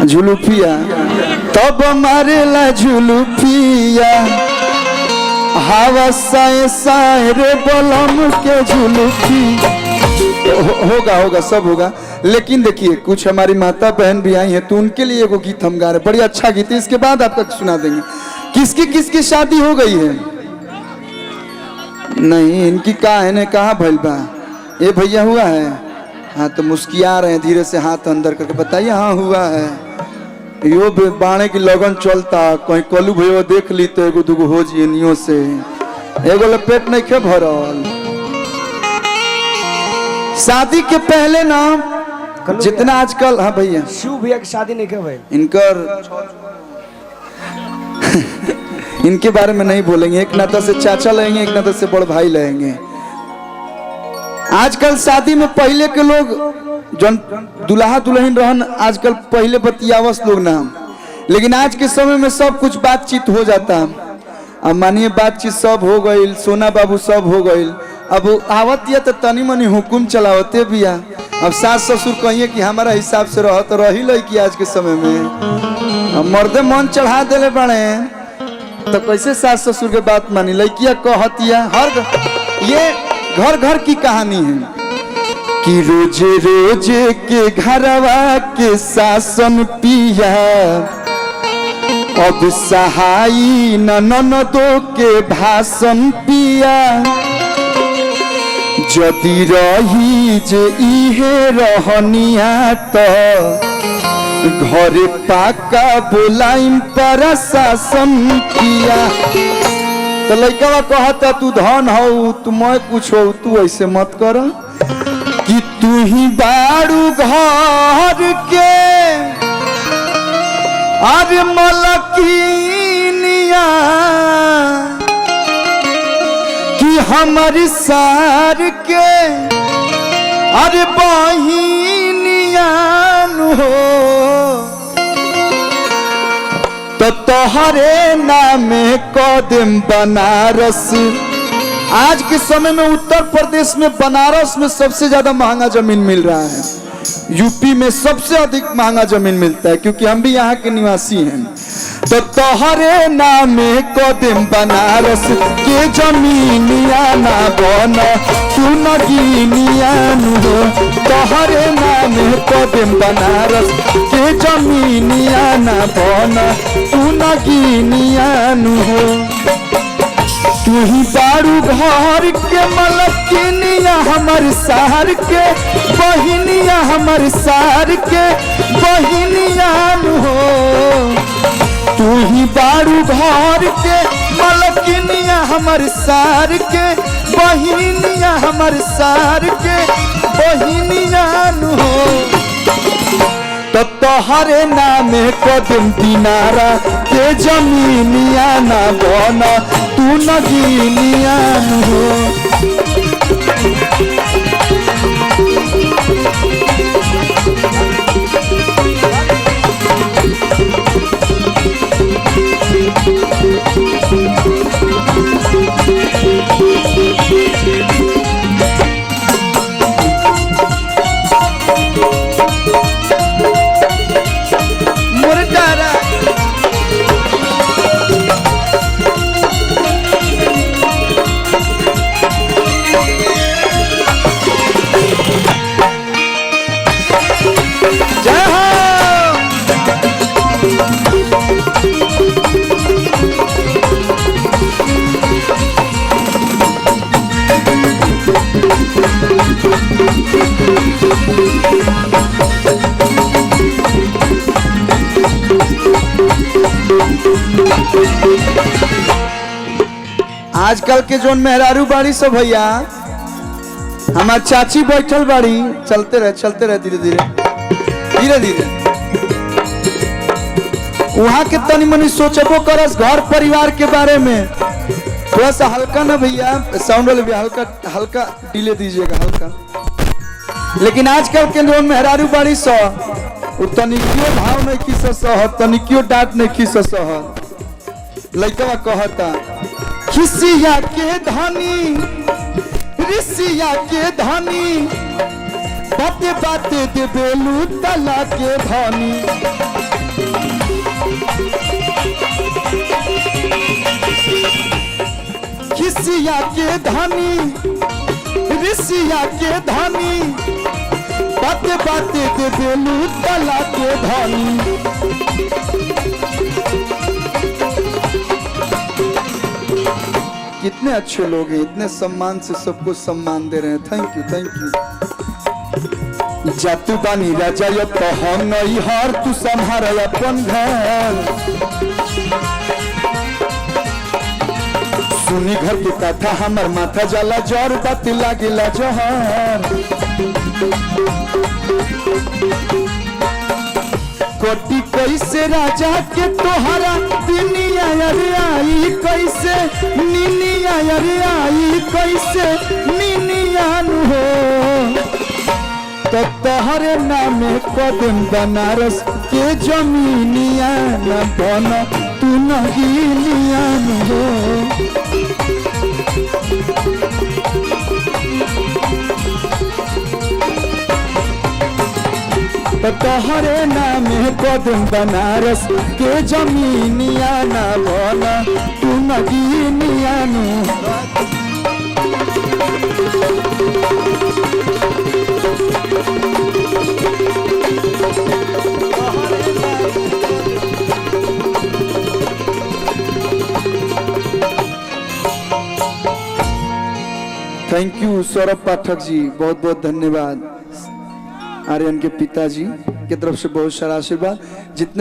झुलुफिया तब मारेला झुलुफिया हवा साए साए रे बलम के झुलुफी। होगा होगा सब होगा, लेकिन देखिए कुछ हमारी माता बहन भी आई हैं तो उनके लिए एगो गीत हम गा रहे, बड़ी अच्छा गीत है। इसके बाद आपको सुना देंगे। किसकी किसकी शादी हो गई है? नहीं, इनकी कहा है ने कहा भइल बा? ये भैया हुआ है? हाँ तो मुस्किया रहे हैं धीरे से हाथ अंदर करके, बताइए हाँ हुआ है। यो बाणे की लगन चलता, कहीं कलू भैया देख ली तो एगो दूगो हो जियो से, एगो लपेट नहीं खे भरल। शादी के पहले ना जितना आजकल, हाँ भैया शिव भैया की शादी नहीं भाई, इनकर इनके बारे में नहीं बोलेंगे, एक नाता से चाचा लेंगे, एक नाता से बड़ भाई लेंगे। आजकल शादी में पहले के लोग जन दुल्हा दुल्हन रहन आजकल पहले बतियावस लोग ना, लेकिन आज के समय में सब कुछ बातचीत हो जाता। अब मानिए बातचीत सब हो गई, सोना बाबू सब हो गई, अब आवत या तो तनी मनी हुकुम चलावते भी आ। अब सास ससुर कहिए कि हमारा हिसाब से रह तो रही लड़की आज के समय में। अब मर्दे मन चढ़ा देले बड़े तो कैसे सास ससुर के बात मानी? लड़किया कहतिया हर ये घर घर की कहानी है कि रोजे रोजे के घरवा के शासन पिया, अब सहाई ननदों के भाषण पिया, जदि रही जे इहे रहनिया तो घरे पाका बोलाइम प्रशासन किया। तो लड़का कहता तू धन हो तू मैं कुछ हो, तू ऐसे मत कर कि तू ही बारू घर के अरे मलकिनिया कि हमारी सार के अरे बहिनिया हो, तो तोहरे नामे कदम बनारस। आज के समय में उत्तर प्रदेश में बनारस में सबसे ज्यादा महंगा जमीन मिल रहा है, यूपी में सबसे अधिक महंगा जमीन मिलता है क्योंकि हम भी यहाँ के निवासी हैं। तो तोहरे नामे कदम बनारस के जमीनिया ना बन तू नगीनिया हो, तोहरे नामे कदम बनारस के जमीनिया ना बन तू नगीनिया हो। तू ही बारू घर के मलकिनिया हमर सार के बहिनिया, हमर सार के बहिनिया हो। तू ही बारू घर के मलकिनिया हमर सार के बहिनिया, हमर सार के बहिनिया हो। तो तोहरे नामे कदम दिनारा के जमीनिया ना बना तू नगीनिया हो। आजकल के जोन मेहरारू बाड़ी सब भैया, हमार चाची बैठल बाड़ी, चलते रहे धीरे धीरे धीरे वहाँ के तनी मनी सोचबो करस घर परिवार के बारे में। थोड़ा सा हल्का ना भैया साउंड वाले भैया, हल्का हल्का डिले दीजिएगा हल्का। लेकिन आजकल के जोन मेहरारू बाड़ी सो तनिकियो भाव नहीं खींच सह, तनिकियो डांट नहीं खींच सह। लड़का कहता खिसिया के धनी ऋषिया के धनी बाते बाते दे बेलू तला के धनी। ऋषिया के धनी, ऋषिया के धनी, बाते बाते दे देलू तला के धनी। कितने अच्छे लोग हैं, इतने सम्मान से सबको सम्मान दे रहे हैं। Thank you, thank you. जातु बानी राजा ये तो हम नहीं हार, तू संभार अपन घर। सुनी घर की कथा हमर माथा जाला जर, बात लागिला जहर। कोटी कैसे राजा के तोहरा दुनिया अरे आई कैसे, निनिया अरे आई कैसे निनिया हो। तो तोहरे नामे कदम बनारस के जमीनिया न बन तू नगीनिया हो। तो तोहरे नामे कदम बनारस के जमीनिया न बन तू नगीनिया नु। थैंक यू सौरभ पाठक जी, बहुत बहुत धन्यवाद। आर्यन के पिताजी की तरफ से बहुत सारा आशीर्वाद। जितने